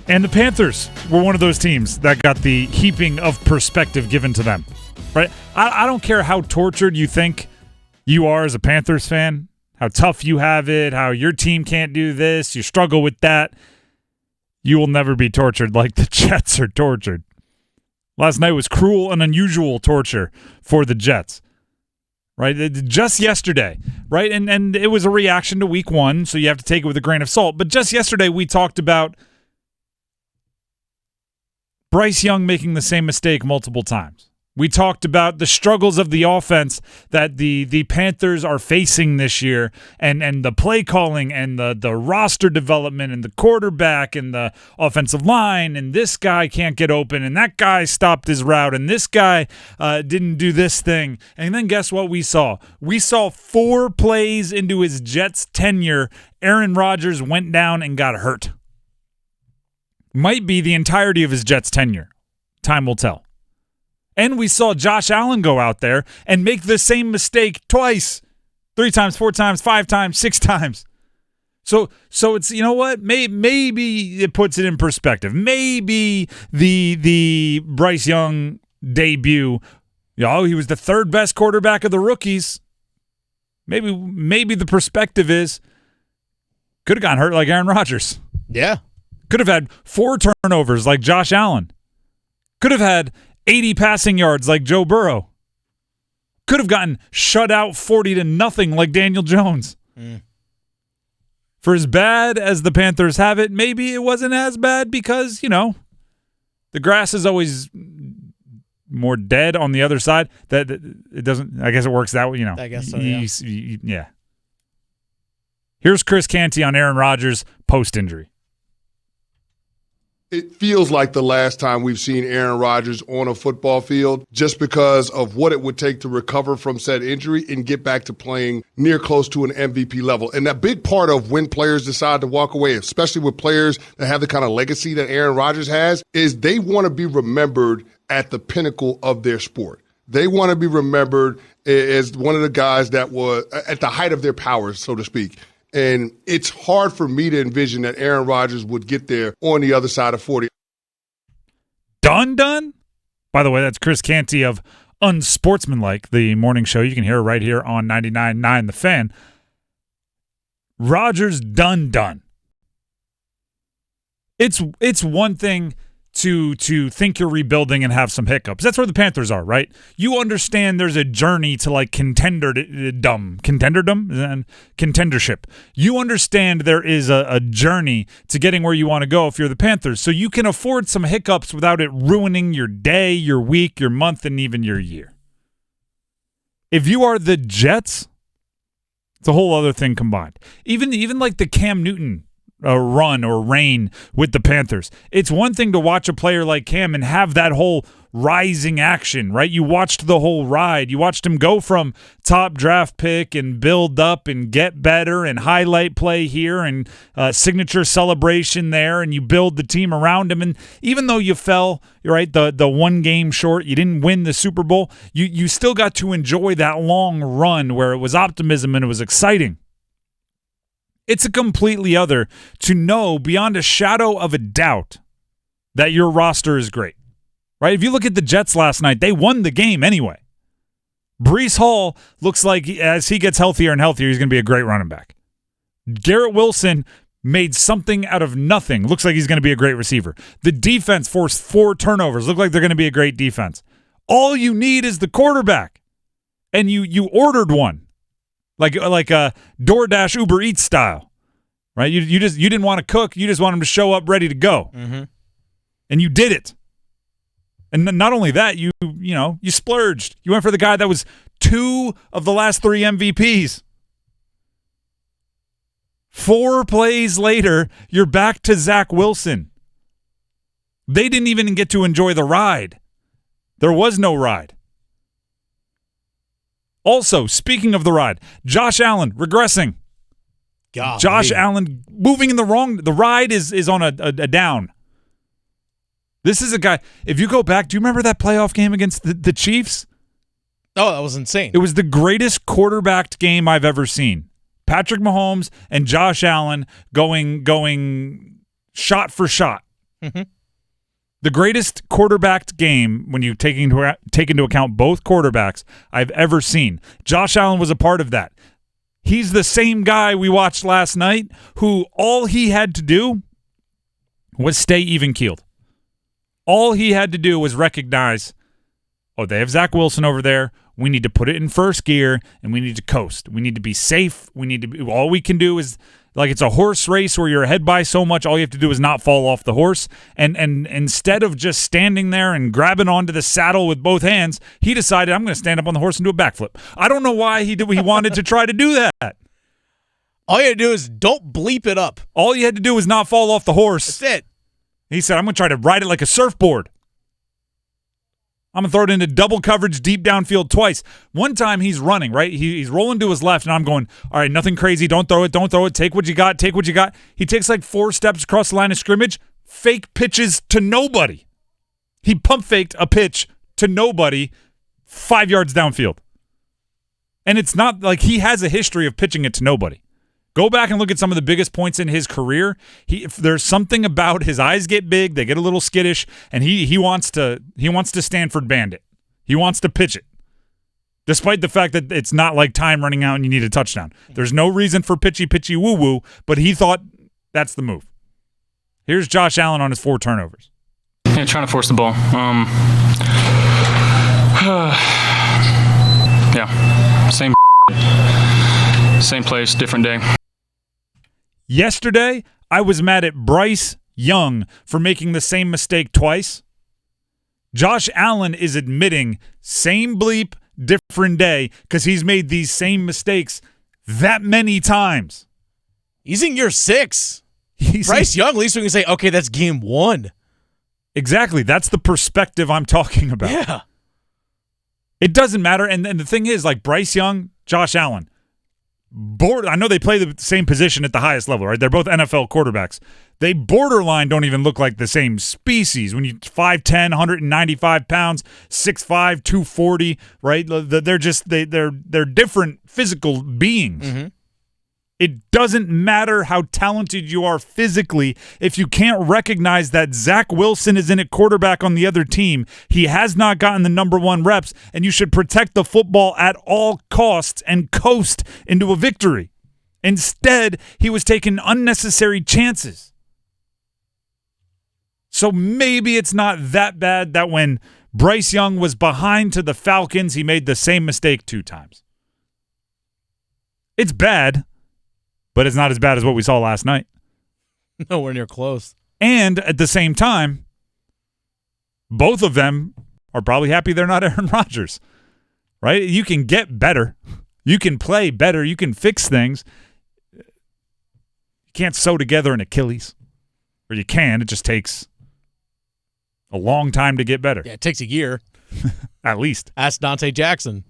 And the Panthers were one of those teams that got the heaping of perspective given to them, right? I don't care how tortured you think you are as a Panthers fan, how tough you have it, how your team can't do this, you struggle with that. You will never be tortured like the Jets are tortured. Last night was cruel and unusual torture for the Jets, right? Just yesterday, right? And it was a reaction to week 1, so you have to take it with a grain of salt. But just yesterday we talked about Bryce Young making the same mistake multiple times. We talked about the struggles of the offense that the Panthers are facing this year and the play calling and the roster development and the quarterback and the offensive line, and this guy can't get open and that guy stopped his route and this guy didn't do this thing. And then guess what we saw? We saw 4 plays into his Jets tenure, Aaron Rodgers went down and got hurt. Might be the entirety of his Jets tenure. Time will tell. And we saw Josh Allen go out there and make the same mistake twice, 3 times, 4 times, 5 times, 6 times. So it's, you know what? Maybe it puts it in perspective. Maybe the Bryce Young debut, he was the 3rd best quarterback of the rookies. Maybe the perspective could have gotten hurt like Aaron Rodgers. Yeah. Could have had 4 turnovers like Josh Allen. Could have had 80 passing yards like Joe Burrow. Could have gotten shut out 40-0 like Daniel Jones. For as bad as the Panthers have it, maybe it wasn't as bad because, the grass is always more dead on the other side. That it doesn't. I guess it works that way. I guess so. Yeah. Yeah. Here's Chris Canty on Aaron Rodgers post-injury. It feels like the last time we've seen Aaron Rodgers on a football field just because of what it would take to recover from said injury and get back to playing near close to an MVP level. And a big part of when players decide to walk away, especially with players that have the kind of legacy that Aaron Rodgers has, is they want to be remembered at the pinnacle of their sport. They want to be remembered as one of the guys that was at the height of their powers, so to speak. And it's hard for me to envision that Aaron Rodgers would get there on the other side of 40. Done? By the way, that's Chris Canty of Unsportsmanlike, the morning show. You can hear it right here on 99.9 The Fan. Rodgers done. It's one thing to think you're rebuilding and have some hiccups. That's where the Panthers are, right? You understand there's a journey to like contendership. You understand there is a journey to getting where you want to go if you're the Panthers. So you can afford some hiccups without it ruining your day, your week, your month, and even your year. If you are the Jets, it's a whole other thing combined. Even like the Cam Newton run or reign with the Panthers. It's one thing to watch a player like Cam and have that whole rising action, right? You watched the whole ride. You watched him go from top draft pick and build up and get better and highlight play here and signature celebration there, and you build the team around him. And even though you fell, right, the one game short, you didn't win the Super Bowl, you still got to enjoy that long run where it was optimism and it was exciting. It's a completely other to know beyond a shadow of a doubt that your roster is great, right? If you look at the Jets last night, they won the game anyway. Breece Hall looks like as he gets healthier and healthier, he's going to be a great running back. Garrett Wilson made something out of nothing. Looks like he's going to be a great receiver. The defense forced 4 turnovers. Look like they're going to be a great defense. All you need is the quarterback, and you ordered one. Like a DoorDash Uber Eats style, right? You didn't want to cook. You just want him to show up ready to go. Mm-hmm. And you did it. And not only that, you splurged. You went for the guy that was 2 of the last 3 MVPs. 4 plays later, you're back to Zach Wilson. They didn't even get to enjoy the ride. There was no ride. Also, speaking of the ride, Josh Allen regressing. God, Josh Allen moving in the ride is on a down. This is a guy, if you go back, do you remember that playoff game against the Chiefs? Oh, that was insane. It was the greatest quarterbacked game I've ever seen. Patrick Mahomes and Josh Allen going shot for shot. The greatest quarterbacked game, when you take into account both quarterbacks, I've ever seen. Josh Allen was a part of that. He's the same guy we watched last night who all he had to do was stay even-keeled. All he had to do was recognize, oh, they have Zach Wilson over there. We need to put it in first gear, and we need to coast. We need to be safe. All we can do is, like, it's a horse race where you're ahead by so much. All you have to do is not fall off the horse. And instead of just standing there and grabbing onto the saddle with both hands, he decided, I'm going to stand up on the horse and do a backflip. I don't know why he wanted to try to do that. All you had to do is don't bleep it up. All you had to do was not fall off the horse. That's it. He said, I'm going to try to ride it like a surfboard. I'm going to throw it into double coverage deep downfield twice. One time he's running, right? He's rolling to his left, and I'm going, all right, nothing crazy. Don't throw it. Take what you got. He takes like 4 steps across the line of scrimmage, fake pitches to nobody. He pump faked a pitch to nobody 5 yards downfield. And it's not like he has a history of pitching it to nobody. Go back and look at some of the biggest points in his career. If there's something about his eyes get big, they get a little skittish, and he wants to Stanford Bandit. He wants to pitch it, despite the fact that it's not like time running out and you need a touchdown. There's no reason for pitchy woo woo, but he thought that's the move. Here's Josh Allen on his 4 turnovers. Yeah, trying to force the ball. Yeah, same place, different day. Yesterday, I was mad at Bryce Young for making the same mistake twice. Josh Allen is admitting same bleep, different day, because he's made these same mistakes that many times. He's in year 6. Bryce Young, at least we can say, okay, that's game 1. Exactly. That's the perspective I'm talking about. Yeah. It doesn't matter. And the thing is, like Bryce Young, Josh Allen, I know they play the same position at the highest level, right? They're both NFL quarterbacks. They borderline don't even look like the same species. When you 5'10", 195 pounds, 6'5", 240, right? They're different physical beings. Mm-hmm. It doesn't matter how talented you are physically if you can't recognize that Zach Wilson is in at quarterback on the other team. He has not gotten the number 1 reps, and you should protect the football at all costs and coast into a victory. Instead, he was taking unnecessary chances. So maybe it's not that bad that when Bryce Young was behind to the Falcons, he made the same mistake 2 times. It's bad, but it's not as bad as what we saw last night. Nowhere near close. And at the same time, both of them are probably happy they're not Aaron Rodgers, right? You can get better. You can play better. You can fix things. You can't sew together an Achilles. Or you can. It just takes a long time to get better. Yeah, it takes a year. At least. Ask Dante Jackson.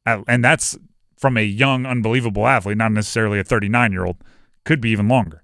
And that's from a young, unbelievable athlete, not necessarily a 39-year-old. Could be even longer.